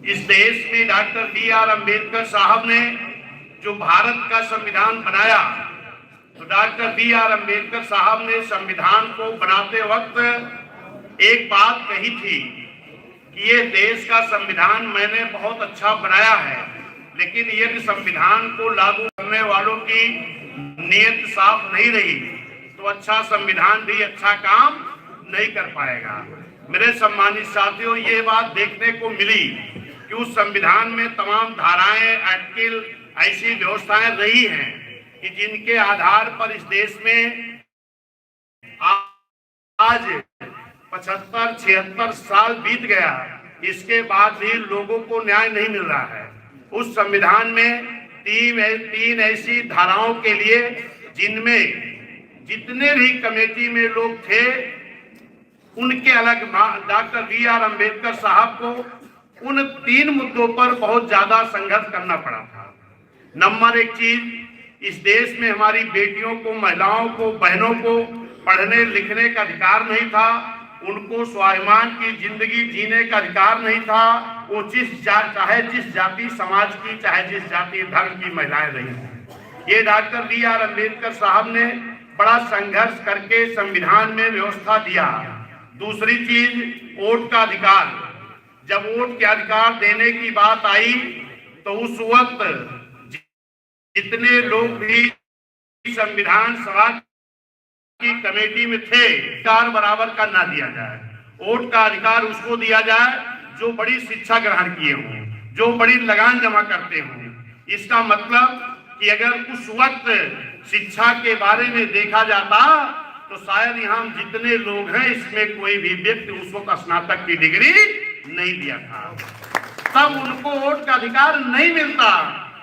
इस देश में डॉक्टर बी.आर. अम्बेडकर साहब ने जो भारत का संविधान बनाया, तो डॉक्टर बी.आर. अम्बेडकर साहब ने संविधान को बनाते वक्त एक बात कही थी कि ये देश का संविधान मैंने बहुत अच्छा बनाया है, लेकिन यदि संविधान को लागू करने वालों की नीयत साफ नहीं रही तो अच्छा संविधान भी अच्छा काम नहीं कर पाएगा। मेरे सम्मानित साथियों, ये बात देखने को मिली कि उस संविधान में तमाम धाराएं, आर्टिकल, ऐसी व्यवस्थाएं रही हैं कि जिनके आधार पर इस देश में आज 75-76 साल बीत गया, इसके बाद भी लोगों को न्याय नहीं मिल रहा है। उस संविधान में तीन ऐसी धाराओं के लिए जिनमें जितने भी कमेटी में लोग थे उनके अलग डॉक्टर बी.आर. अम्बेडकर साहब को उन 3 मुद्दों पर बहुत ज्यादा संघर्ष करना पड़ा था। नंबर 1 चीज, इस देश में हमारी बेटियों को, महिलाओं को, बहनों को पढ़ने लिखने का अधिकार नहीं था, उनको स्वाभिमान की जिंदगी जीने का अधिकार नहीं था। वो चाहे जिस जाति समाज की, चाहे जिस जाति धर्म की महिलाएं रही हों। ये डॉक्टर बी.आर. अम्बेडकर साहब ने बड़ा संघर्ष करके संविधान में व्यवस्था दिया। दूसरी चीज, वोट का अधिकार। जब वोट के अधिकार देने की बात आई तो उस वक्त जितने लोग भी संविधान सभा की कमेटी में थे, अधिकार बराबर का ना दिया जाए। वोट का अधिकार उसको दिया जाए जो बड़ी शिक्षा ग्रहण किए हों, जो बड़ी लगान जमा करते हों। इसका मतलब कि अगर उस वक्त शिक्षा के बारे में देखा जाता तो शायद यहाँ जितने लोग हैं इसमें कोई भी व्यक्ति उस वक्त स्नातक की डिग्री नहीं दिया था, तब उनको वोट का अधिकार नहीं मिलता।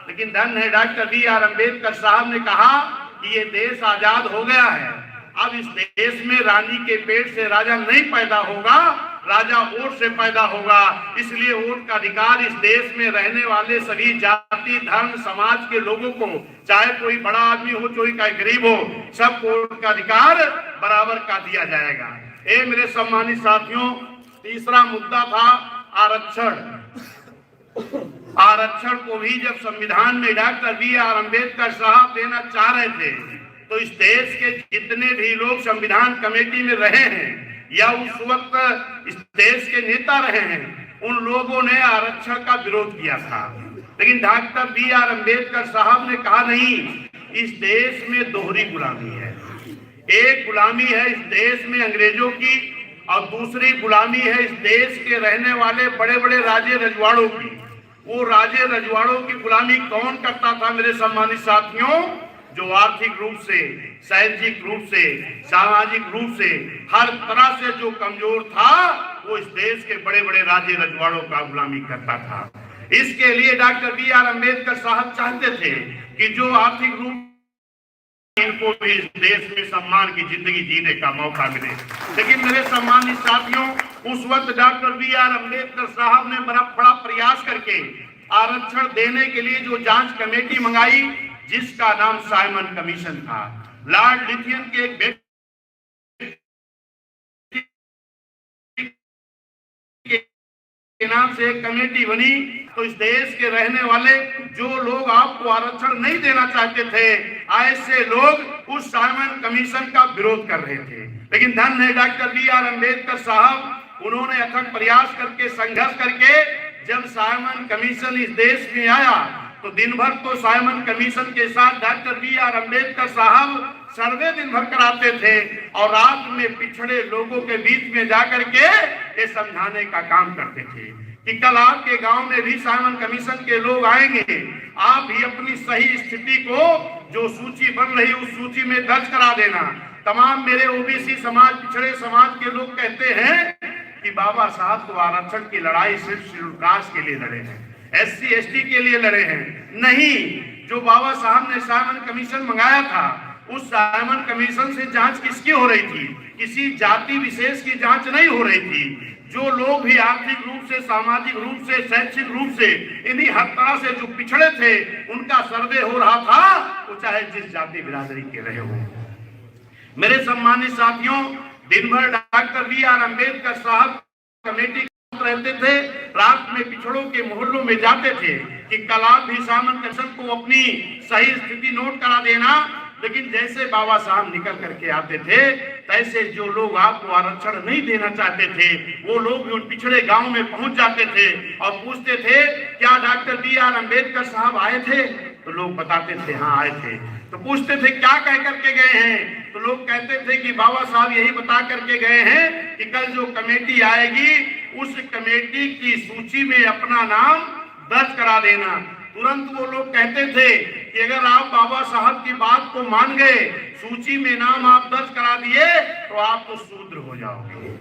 लेकिन धन्य है डॉक्टर बी.आर. अम्बेडकर साहब ने कहा कि ये देश आजाद हो गया है, अब इस देश में रानी के पेट से राजा नहीं पैदा होगा, राजा वोट से पैदा होगा। इसलिए वोट का अधिकार इस देश में रहने वाले सभी जाति, धर्म, समाज के लोगों को, चाहे कोई बड़ा आदमी हो, चाहे गरीब हो, सबको वोट का अधिकार बराबर का दिया जाएगा। मेरे सम्मानित साथियों, तीसरा मुद्दा था आरक्षण। आरक्षण को भी जब संविधान में डॉक्टर बी.आर. अम्बेडकर साहब देना चाह रहे थे तो इस देश के जितने भी लोग संविधान कमेटी में रहे हैं या उस वक्त इस देश के नेता रहे हैं, उन लोगों ने आरक्षण का विरोध किया था। लेकिन डॉक्टर बी.आर. अम्बेडकर साहब ने कहा नहीं, इस देश में दोहरी गुलामी है। एक गुलामी है इस देश में अंग्रेजों की और दूसरी गुलामी है इस देश के रहने वाले बड़े बड़े राजे रजवाड़ों की। वो राजे रजवाड़ों की गुलामी कौन करता था मेरे सम्मानित साथियों? जो आर्थिक रूप से, शैक्षिक रूप से, सामाजिक रूप से, हर तरह से जो कमजोर था, वो इस देश के बड़े बड़े राजे रजवाड़ों का गुलामी करता था। इसके लिए डॉक्टर बी.आर. अम्बेडकर साहब चाहते थे कि जो आर्थिक रूप इनको भी इस देश में सम्मान की जिंदगी जीने का मौका मिले। लेकिन मेरे सम्मानित साथियों, उस वक्त डॉक्टर बी.आर. अम्बेडकर साहब ने बड़ा प्रयास करके आरक्षण देने के लिए जो जांच कमेटी मंगाई, जिसका नाम साइमन कमीशन था। लॉर्ड लिथियन के एक के नाम से एक कमेटी बनी, तो इस देश के रहने वाले जो लोग आपको आरक्षण नहीं देना चाहते थे, ऐसे लोग उस साइमन कमीशन का विरोध कर रहे थे। लेकिन धन्य है डॉक्टर बी.आर. अम्बेडकर साहब, उन्होंने अथक प्रयास करके, संघर्ष करके जब साइमन कमीशन इस देश में आया तो दिन भर तो साइमन कमीशन के साथ डॉक्टर बी.आर. अम्बेडकर साहब सर्वे दिन भर कराते थे और रात में पिछड़े लोगों के बीच में जाकर के ये समझाने का काम करते थे कि कल आपके गांव में भी साइमन कमीशन के लोग आएंगे, आप भी अपनी सही स्थिति को, जो सूची बन रही उस सूची में दर्ज करा देना। तमाम मेरे ओबीसी समाज, पिछड़े समाज के लोग कहते हैं कि बाबा साहब तो आरक्षण की लड़ाई सिर्फ शेड्यूल कास्ट के लिए लड़े हैं, SC ST के लिए लड़े हैं। नहीं, जो बाबा साहब ने साइमन कमीशन मंगाया था, उस साइमन कमीशन से जांच किसकी हो रही थी? किसी जाति विशेष की जांच नहीं हो रही थी। जो लोग भी आर्थिक रूप से, सामाजिक रूप से, शैक्षिक रूप से, इन्हीं हर तरह से जो पिछड़े थे, उनका सर्वे हो रहा था, वो चाहे जिस जाति बिरादरी के रहे हो। मेरे सम्मानित साथियों, दिन भर डॉक्टर बी.आर. अम्बेडकर साहब कमेटी रहते थे, रात में पिछड़ों के मोहल्लों में जाते थे कि कल आप भी सामन कमिश्न को अपनी सही स्थिति नोट करा देना। लेकिन जैसे बाबा साहब निकल करके आते थे, तैसे जो लोग आपको आरक्षण नहीं देना चाहते थे, वो लोग भी उन पिछड़े गांव में पहुंच जाते थे और पूछते थे, क्या डॉक्टर BR अम्बेडकर साहब आए थे? तो लोग बताते थे हाँ आए थे। तो पूछते थे क्या कह करके गए हैं? तो लोग कहते थे कि बाबा साहब यही बता करके गए हैं कि कल जो कमेटी आएगी, उस कमेटी की सूची में अपना नाम दर्ज करा देना। तुरंत वो लोग कहते थे कि अगर आप बाबा साहब की बात को मान गए, सूची में नाम आप दर्ज करा दिए, तो आप तो शूद्र हो जाओगे,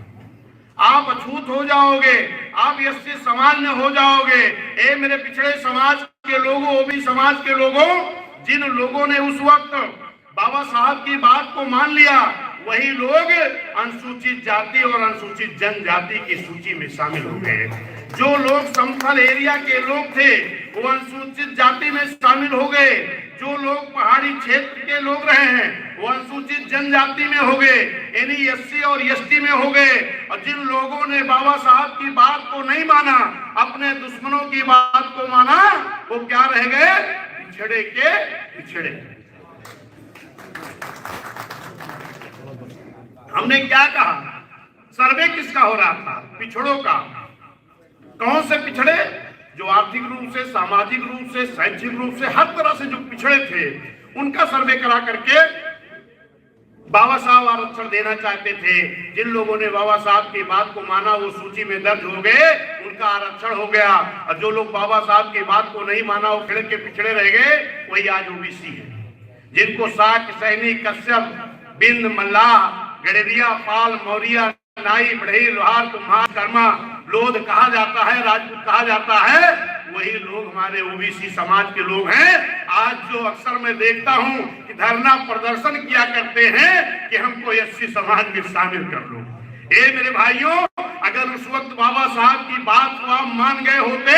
आप अछूत हो जाओगे, आप SC समाज में हो जाओगे। ए मेरे पिछड़े समाज के लोगों, OBC समाज के लोगों, जिन लोगों ने उस वक्त बाबा साहब की बात को मान लिया, वही लोग अनुसूचित जाति और अनुसूचित जनजाति की सूची में शामिल हो गए। जो लोग समतल एरिया के लोग थे, वो अनुसूचित जाति में शामिल हो गए। जो लोग पहाड़ी क्षेत्र के लोग रहे हैं, वो अनुसूचित जनजाति में हो गए, यानी SC और ST में हो गए। और जिन लोगों ने बाबा साहब की बात को नहीं माना, अपने दुश्मनों की बात को माना, वो क्या रह गए? पिछड़े के पिछड़े। हमने क्या कहा? सर्वे किसका हो रहा था? पिछड़ों का। कौन से पिछड़े? जो आर्थिक रूप से, सामाजिक रूप से, शैक्षिक रूप से, हर तरह से जो पिछड़े थे, उनका सर्वे करा करके बाबा साहब आरक्षण देना चाहते थे। जिन लोगों ने बाबा साहब की बात को माना, वो सूची में दर्ज हो गए, उनका आरक्षण हो गया। और जो लोग बाबा साहब की बात को नहीं माना, वो खिड़क के पिछड़े रह गए, वही आज OBC है। जिनको शाक्य, सैनी, कश्यप, बिंद, मल्लाह, गडेरिया, पाल, मौर्य, नाई, बढ़ई, लोहार, कुम्हार, कर्मा, लोध कहा जाता है, राजपूत कहा जाता है, वही लोग हमारे OBC समाज के लोग हैं। आज जो अक्सर मैं देखता हूं कि धरना प्रदर्शन किया करते हैं कि हमको SC समाज में शामिल कर लो। ए मेरे भाइयों, अगर उस वक्त बाबा साहब की बात को आप मान गए होते,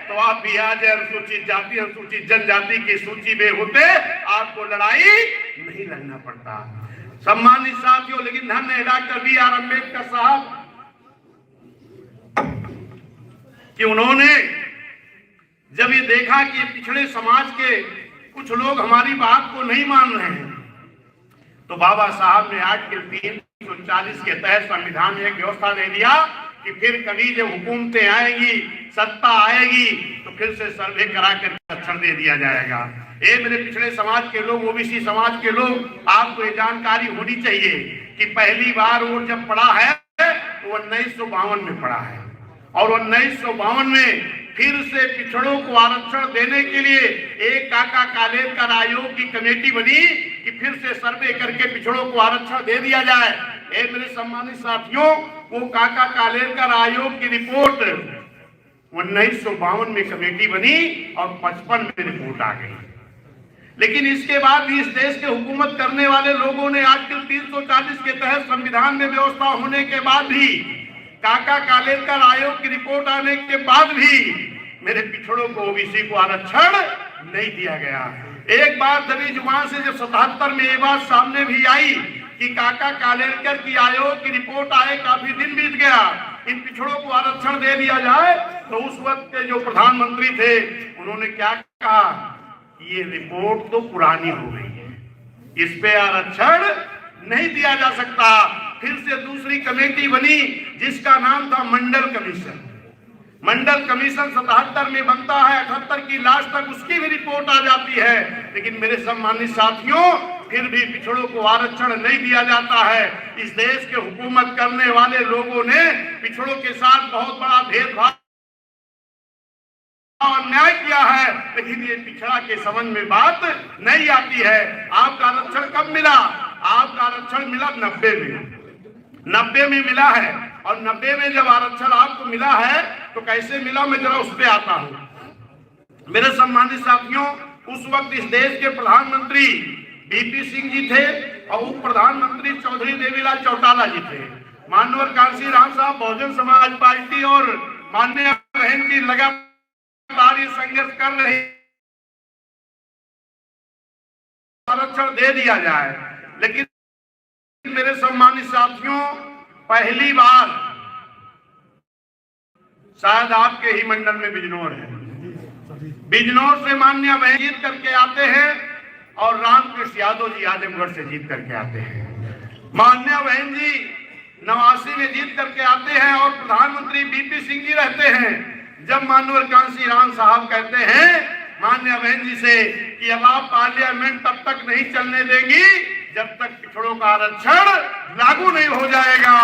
तो आप भी आज अनुसूचित जाति, अनुसूचित जनजाति की सूची में होते, आपको लड़ाई नहीं लड़ना पड़ता। सम्मानित साथियों, लेकिन धन्य है डॉक्टर BR अम्बेडकर साहब कि उन्होंने जब ये देखा कि पिछड़े समाज के कुछ लोग हमारी बात को नहीं मान रहे हैं, तो बाबा साहब ने आर्टिकल 340 के तहत संविधान में एक व्यवस्था दे दिया कि फिर कभी जब हुकूमतें आएंगी, सत्ता आएगी, तो फिर से सर्वे करा कर आरक्षण दे दिया जाएगा। ये मेरे पिछड़े समाज के लोग, OBC समाज के लोग, आपको ये जानकारी होनी चाहिए कि पहली बार वोट जब पड़ा है तो 1952 में पड़ा है, और 1952 में फिर से पिछड़ों को आरक्षण देने के लिए एक काका कालेलकर आयोग की कमेटी बनी कि फिर से सर्वे करके पिछड़ों को आरक्षण दे दिया जाए। ए मेरे सम्मानित साथियों, वो काका कालेलकर आयोग की रिपोर्ट 1952 में कमेटी बनी और 55 में रिपोर्ट आ गई। लेकिन इसके बाद भी इस देश के हुकूमत करने वाले लोगों ने आर्टिकल 340 के तहत संविधान में व्यवस्था होने के बाद भी, काका कालेलकर आयोग की रिपोर्ट आने के बाद भी मेरे पिछड़ों को, OBC को आरक्षण नहीं दिया गया। एक बार दबी जुबान से जब 77 में ये बात सामने भी आई कि काका कालेलकर की आयोग की रिपोर्ट आए, काफी दिन बीत गया, इन पिछड़ों को आरक्षण दे दिया जाए, तो उस वक्त के जो प्रधानमंत्री थे, उन्होंने क्या कहा? ये रिपोर्ट तो पुरानी हो गई है, इस पे आरक्षण नहीं दिया जा सकता। फिर से दूसरी कमेटी बनी जिसका नाम था मंडल कमीशन। मंडल कमीशन 77 में बनता है, 78 की लास्ट तक उसकी भी रिपोर्ट आ जाती है। लेकिन मेरे सम्मानित साथियों, फिर भी पिछड़ों को आरक्षण नहीं दिया जाता है। इस देश के हुकूमत करने वाले लोगों ने पिछड़ों के साथ बहुत बड़ा भेदभाव अन्याय किया है, लेकिन ये पिछड़ा के समझ में बात नहीं आती है। आपका आरक्षण कब मिला? आपका आरक्षण मिला 90 में मिला है। और 90 में जब आरक्षण आपको मिला है तो कैसे मिला, मैं जरा उस पर आता हूं। मेरे सम्मानित साथियों, उस वक्त इस देश के प्रधानमंत्री VP सिंह जी थे और उप प्रधानमंत्री चौधरी देवीलाल चौटाला जी थे। मानवर कांसी राम साहब बहुजन समाज पार्टी और माननीय बहन जी लगातार ये संघर्ष कर रहे, आरक्षण दे दिया जाए। लेकिन मेरे सम्मानित साथियों, पहली बार शायद आपके ही मंडल में बिजनौर है। बिजनौर से मान्य बहन जीत करके आते हैं और रामकृष्ण यादव जी आजमगढ़ से जीत करके आते हैं। मान्य बहन जी 89 में जीत करके आते हैं और प्रधानमंत्री बीपी सिंह जी रहते हैं। जब मानवर कांसी राम साहब कहते हैं मान्य बहन जी से कि अब आप पार्लियामेंट तब तक नहीं चलने देंगी जब तक पिछड़ों का आरक्षण लागू नहीं हो जाएगा,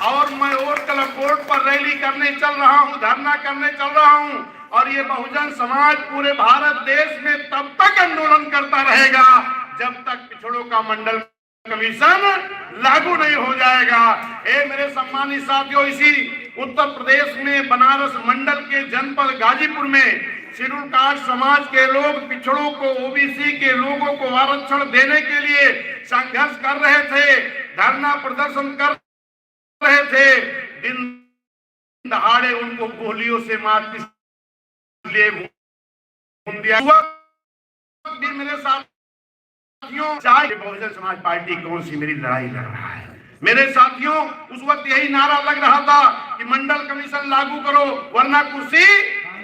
और मैं वोट क्लब बोर्ड पर रैली करने चल रहा हूं, धरना करने चल रहा हूं, और ये बहुजन समाज पूरे भारत देश में तब तक आंदोलन करता रहेगा जब तक पिछड़ों का मंडल कमीशन लागू नहीं हो जाएगा। मेरे सम्मानित साथियों, इसी उत्तर प्रदेश में बनारस मंडल के जनपद गाजीपुर में शेड्यूल कास्ट समाज के लोग पिछड़ों को, ओबीसी के लोगों को आरक्षण देने के लिए संघर्ष कर रहे थे, धरना प्रदर्शन कर रहे थे। दिन दहाड़े उनको गोलियों से मार लिए मेरे साथियों, चाहे बहुजन समाज पार्टी कौन सी मेरी लड़ाई लड़ रहा है, मेरे साथियों उस वक्त यही नारा लग रहा था कि मंडल कमीशन लागू करो वरना कुर्सी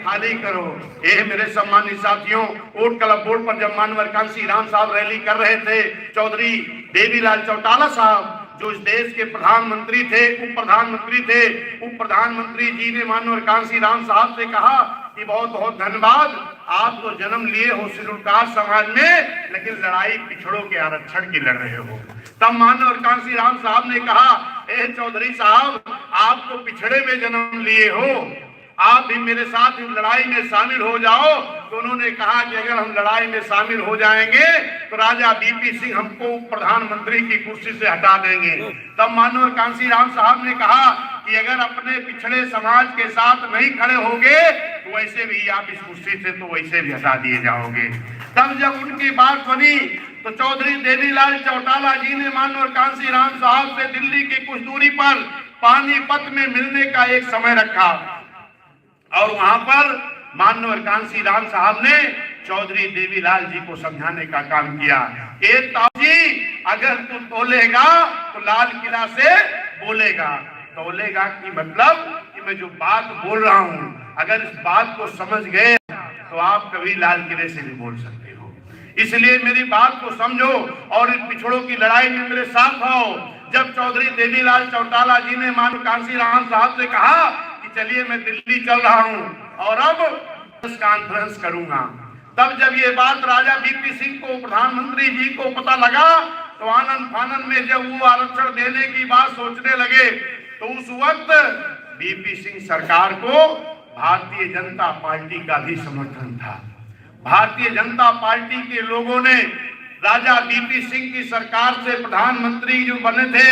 खाली करो। ये मेरे सम्मानित साथियों, वोट क्लब बोर्ड पर जब मानवर कांसी राम साहब रैली कर रहे थे, चौधरी देवीलाल चौटाला साहब जो इस देश के प्रधानमंत्री थे, उप प्रधानमंत्री थे, उप प्रधानमंत्री जी ने मानवर कांसी राम साहब से कहा कि बहुत बहुत धन्यवाद, आप तो जन्म लिए हो शेड्यूल कास्ट समाज में, लेकिन लड़ाई पिछड़ों के आरक्षण की लड़ रहे हो। तब मानवर कांसी राम साहब ने कहा, चौधरी साहब आप तो पिछड़े में जन्म लिए हो, आप भी मेरे साथ इस लड़ाई में शामिल हो जाओ। तो उन्होंने कहा कि अगर हम लड़ाई में शामिल हो जाएंगे तो राजा बीपी सिंह हमको प्रधानमंत्री की कुर्सी से हटा देंगे। तब मानवर कांसी राम साहब ने कहा कि अगर अपने पिछड़े समाज के साथ नहीं खड़े होंगे तो वैसे भी आप इस कुर्सी से तो वैसे भी हटा दिए जाओगे। तब जब उनकी बात बनी तो चौधरी देवीलाल चौटाला जी ने मानवर कांसी राम साहब से दिल्ली की कुछ दूरी पर पानीपत में मिलने का एक समय रखा, और वहां पर मानवर कांसी राम साहब ने चौधरी देवीलाल जी को समझाने का काम किया। ताऊजी अगर तू तोलेगा तो लाल किला से बोलेगा। तोलेगा की मतलब कि मैं जो बात बोल रहा हूं, अगर इस बात को समझ गए तो आप कभी लाल किले से भी बोल सकते हो। इसलिए मेरी बात को समझो और इस पिछड़ों की लड़ाई में मेरे साथ आओ। जब चौधरी देवीलाल चौटाला जी ने मानव कांसी राम साहब से कहा कि चलिए मैं दिल्ली चल रहा हूं और अब कॉन्फ्रेंस करूंगा, तब जब ये बात राजा बीपी सिंह को, प्रधानमंत्री जी को पता लगा तो आनंद फानंद में जब वो आरक्षण देने की बात सोचने लगे तो उस वक्त बीपी सिंह सरकार को भारतीय जनता पार्टी का भी समर्थन था। भारतीय जनता पार्टी के लोगों ने राजा बीपी सिंह की सरकार से, प्रधानमंत्री जो बने थे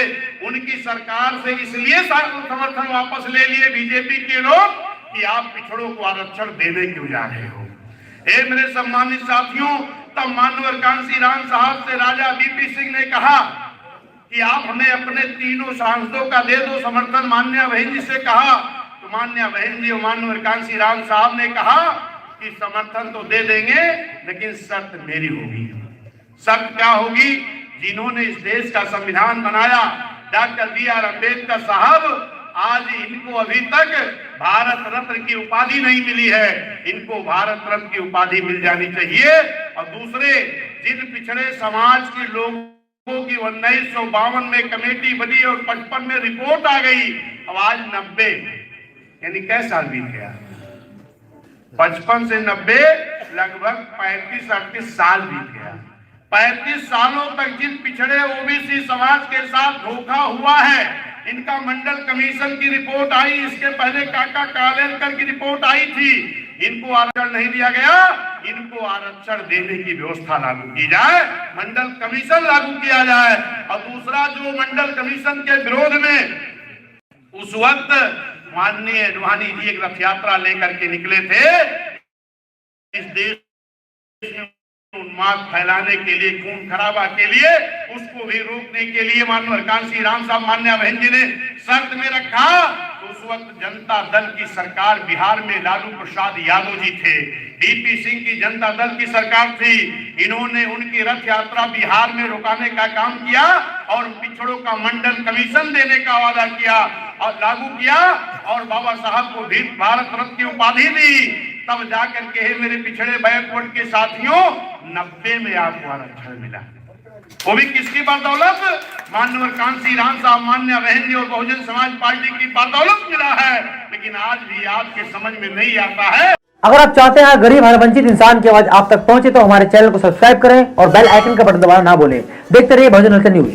उनकी सरकार से इसलिए समर्थन वापस ले लिए बीजेपी के लोग कि आप पिछड़ों को आरक्षण देने क्यों जा रहे हो। मेरे सम्मानित साथियों, तब मानवर कांसी राम साहब से राजा बीपी सिंह ने कहा कि आप हमें अपने तीनों सांसदों का दे दो समर्थन। मान्य बहन जी से कहा तो मान्य बहन जी और मानवर कांसी राम साहब ने कहा कि समर्थन तो दे देंगे लेकिन शर्त मेरी होगी। शर्त क्या होगी? जिन्होंने इस देश का संविधान बनाया, डॉक्टर बी.आर. अम्बेडकर साहब, आज इनको अभी तक भारत रत्न की उपाधि नहीं मिली है, इनको भारत रत्न की उपाधि मिल जानी चाहिए। और दूसरे, जिन पिछड़े समाज के लोगों की 1952 में कमेटी बनी और 55 में रिपोर्ट आ गई, अब आज 90 यानी कैसे साल बीत गया, 55 से 90 लगभग 35-38 साल बीत गया। 35 सालों तक जिन पिछड़े ओबीसी समाज के साथ धोखा हुआ है, इनका मंडल कमीशन की रिपोर्ट आई, इसके पहले काका कालेलकर की रिपोर्ट आई थी, इनको आरक्षण नहीं दिया गया। इनको आरक्षण देने की व्यवस्था लागू की जाए, मंडल कमीशन लागू किया जाए। और दूसरा, जो मंडल कमीशन के विरोध में उस वक्त माननीय रूहानी जी एक रथ यात्रा लेकर के निकले थे, इस देश में उन्माद फैलाने के लिए, खून खराबा के लिए, उसको भी रोकने के लिए मानवर कांसी राम साहब, मान्या बहन जी ने शर्त में रखा। तो उस वक्त जनता दल की सरकार बिहार में लालू प्रसाद यादव जी थे, बीपी सिंह की जनता दल की सरकार थी। इन्होंने उनकी रथ यात्रा बिहार में रुकाने का काम किया और पिछड़ों का मंडल कमीशन देने का वादा किया। और लागू किया और बाबा साहब को भी भारत रत्न की उपाधि दी, तब जाकर के मेरे पिछड़े बैकवर्ड के साथियों 90 में आपको आरक्षण मिला, वो भी किसकी बदौलत? माननीय कांसी राम साहब, मान्य बहन जी और बहुजन समाज पार्टी की बदौलत मिला है। लेकिन आज भी आपके समझ में नहीं आता है। अगर आप चाहते हैं गरीब हर वंचित इंसान की आवाज आप तक पहुंचे तो हमारे चैनल को सब्सक्राइब करें और बेल आइकन का बटन दबाना ना भूलें। देखते रहिए बहुजन हलचल न्यूज।